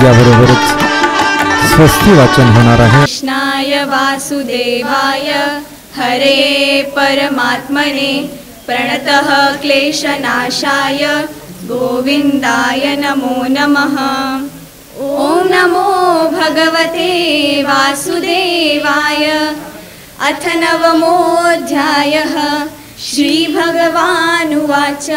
याबरोबरच स्वस्ती वाचन होणार आहे. कृष्णाय वासुदेवाय हरे परमात्मने प्रणतः क्लेशनाशाय गोविंदाय नमो नमः. ओम नमो भगवते वासुदेवाय. अथ नवमोऽध्यायः. श्रीभगवानुवाच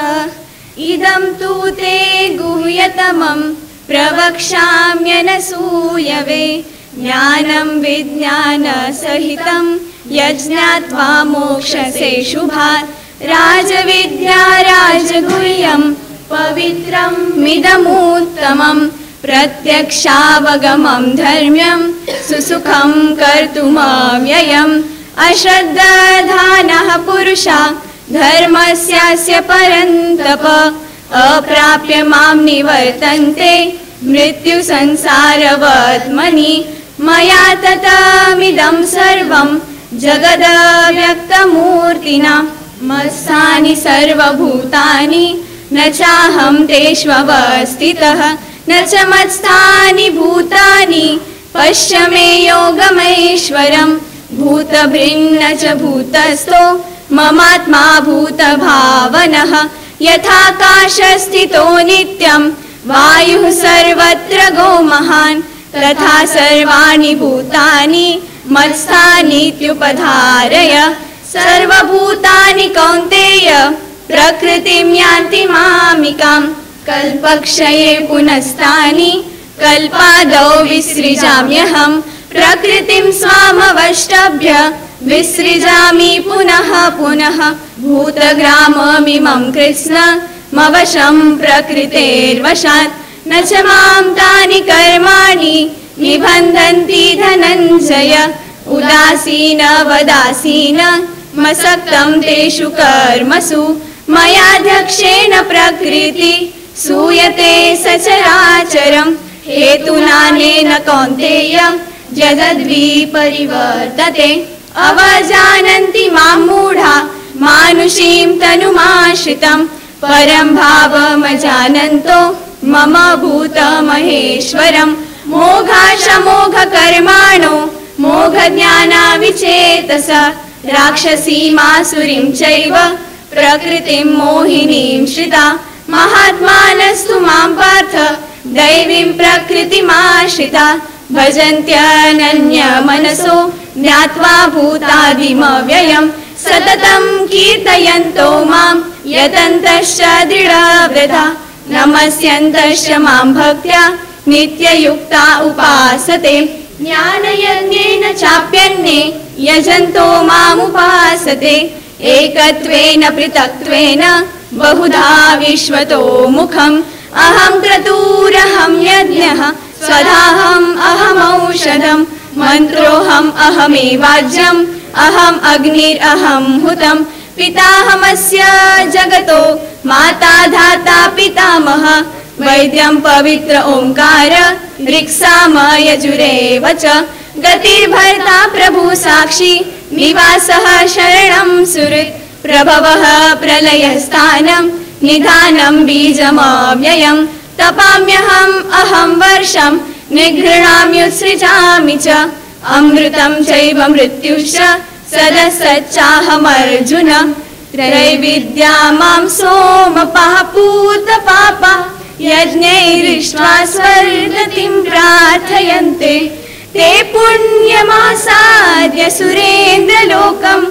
इदं तु ते गुह्यतमं प्रवक्ष्याम्यनसूयवे ज्ञानं विज्ञानसहितं यज्ञात्वा मोक्षसे शुभात्. राजविद्या राजगुह्यं पवित्रं मिदमुत्तमं प्रत्यक्षावगमं धर्म्यं सुसुखं कर्तुमव्ययम्. अश्रद्धानः पुरुषा धर्मस्यास्य परन्तप अप्राप्य मां निवर्तन्ते मृत्युसंसारवत्मनि. मया ततमिदं सर्वं जगदव्यक्तमूर्तिना मत्स्थानि सर्वभूतानि न चाहं तेष्वस्थितः न च मत्स्थानि भूतानि. पश्य मे योगमैश्वरम् भूतभृन्न च भूतस्थो ममात्मा भूतभावनः. यथाकाशस्थितो नित्यं वायुः सर्वत्र गो महान् तथा सर्वाणि भूतानि मत्स्थानीत्युपधारय. सर्वभूतानि कौन्तेय प्रकृतिं यान्ति मामिकाम्. कल्पक्षये पुनस्तानि कल्पादौ विसृजाम्यहम्. प्रकृतिं स्वामवष्टभ्य विसृजामि पुनः पुनः. भूतग्राममिमं कृष्ण मवशं प्रकृतेर्वशात्. न च मां तानि कर्माणि निबन्धन्ति धनञ्जय. उदासीनवदासीन मसक्तं तेषु कर्मसु. मयाध्यक्षेण प्रकृति सूयते सचराचरम्. हेतुनानेन कौन्तेय जगद्विपरिवर्तते. अवजानन्ति मां मूढा मानुषीं तनुमाश्रितं. परं भावमजानन्तो मम भूतमहेश्वरम्. मोघाशमोघकर्माणो मोघज्ञानाविचेतस. राक्षसीमासुरीं चैव प्रकृतिं मोहिनीं श्रिता. महात्मानस्तु मां पार्थ दैवीं प्रकृतिमाश्रिता. भजन्त्यनन्यमनसो ज्ञात्वा भूतादिमव्ययम्. सततं कीर्तयन्तो मां यतन्तश्च दृढव्रता. नमस्यन्तश्च मां भक्त्या नित्ययुक्ता उपासते. ज्ञानयज्ञेन चाप्यन्ये यजन्तो मामुपासते. एकत्वेन पृथक्त्वेन बहुधा विश्वतो मुखम्. अहं क्रतुरहं यज्ञः स्वधाहम् अहमौषधम्. मन्त्रोऽहम् अहमेवाज्यम् अहम् अग्निरहं हुतम्. पिताहमस्य जगतो माता धाता पितामह. वैद्यं पवित्र ओंकार ऋक्साम यजुरेव च. गतिर्भर्ता प्रभु साक्षी निवासः शरणं सुहृत्. प्रभवः प्रलयस्थानं निधानं बीजमव्ययम्. तपाम्यहम् अहं वर्षं निगृह्णाम्युत्सृजामि च. अमृतं चैव मृत्युश्च सदसच्चाहमर्जुन. त्रैविद्या मां सोमपः पूतपापा यज्ञैरिष्ट्वा स्वर्गतिं प्रार्थयन्ते. ते पुण्यमासाद्य सुरेन्द्रलोकम्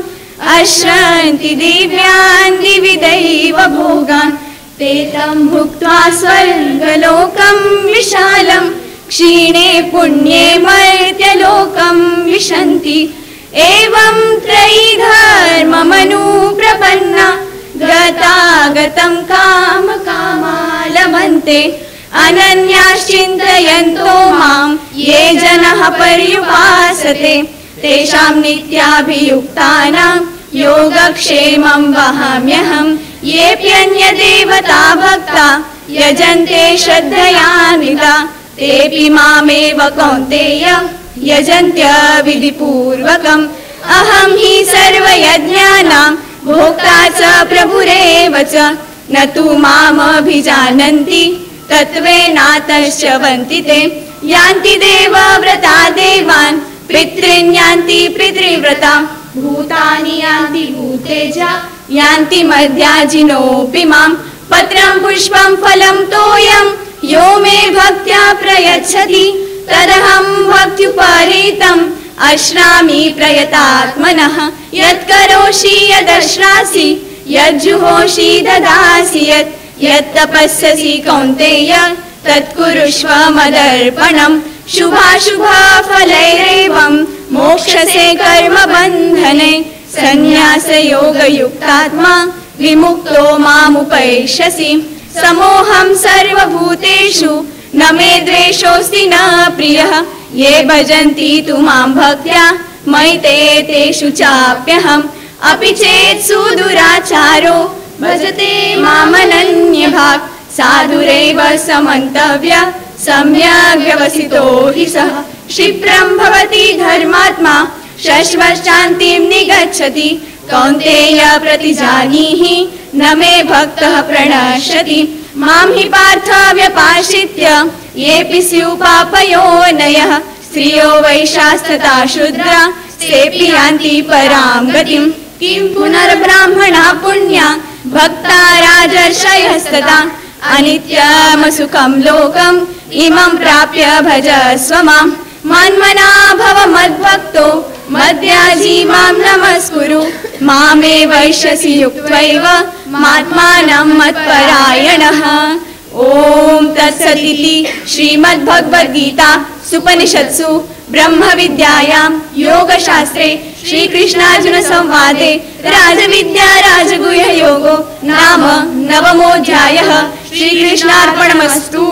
अश्रन्ति दिव्यान् दिवि दैव भोगान्. ते तं भुक्त्वा स्वर्गलोकं विशालं क्षीणे पुण्ये मर्त्यलोकं विशन्ति. एवं त्रयीधर्ममनुप्रपन्ना गतागतं कामकामा लभन्ते. अनन्याश्चिन्तयन्तो मां ये जनाः पर्युपासते. तेषां नित्याभियुक्तानां योगक्षेमं वहाम्यहम्. येऽप्यन्यदेवता भक्ता यजन्ते श्रद्धयान्विता. तेऽपि मामेव कौन्तेय यजन्त्य विधिपूर्वकम्. अहं हि सर्वयज्ञानां भोक्ता च प्रभुरेव च. न तु मामभिजानन्ति तत्त्वेनातश्च वन्तिते यान्ति देवव्रता देवान् पितॄन् यान्ति पितृव्रता भूतानि यान्ति भूतेजा यान्ति मद्याजिनोऽपि माम् पत्रं पुष्पं फलं तोयं यो मे भक्त्या प्रयच्छति तदहं भक्त्युपरीतम् अश्नामि प्रयतात्मनः यत्करोषि यदश्नासि यज्जुहोषि ददासि यत् तपस्यसि कौन्तेय तत्कुरुष्व मदर्पणम् शुभाशुभफलैरेवं मोक्षसे कर्मबन्धने संन्यासयोगयुक्तात्मा विमुक्तो मामुपैष्यसि समोऽहं सर्वभूतेषु न मे द्वेषोऽस्ति न प्रियः ये भजन्ति तु मां भक्त्या मयि तेषु चाप्यहम् अपि चेत् सुदुराचारो भजते मामनन्यभाक् साधुरेव समन्तव्य सम्यग् व्यवसितो हि सः क्षिप्रं भवति धर्मात्मा शश्वशान्तिं निगच्छति कौन्तेय प्रतिजानीहि न मे भक्तः प्रणश्यति मां हि पार्थ व्यपाश्रित्य येऽपि स्युः पापयोनयः स्त्रियो वैशास्तथा शूद्रा तेऽपि यान्ति परां गतिं किं पुनर्ब्राह्मणा पुण्या भक्ता राजर्षयस्तथा अनित्यमसुखं लोकम् इमं प्राप्य भजस्व माम् मन्मना भव मद्भक्तो मद्याजी मां नमस्कुरु मामे वैश्यसि युक्त्वैव मात्मानं मत्परायणः। ॐ तत्सदिति श्रीमद्भगवद्गीता सुपनिषत्सु ब्रह्मविद्यायां योगशास्त्रे श्रीकृष्णार्जुन संवादे राजविद्या राजगुह्ययोगो नाम 9मोऽध्यायः। श्रीकृष्णार्पणमस्तु।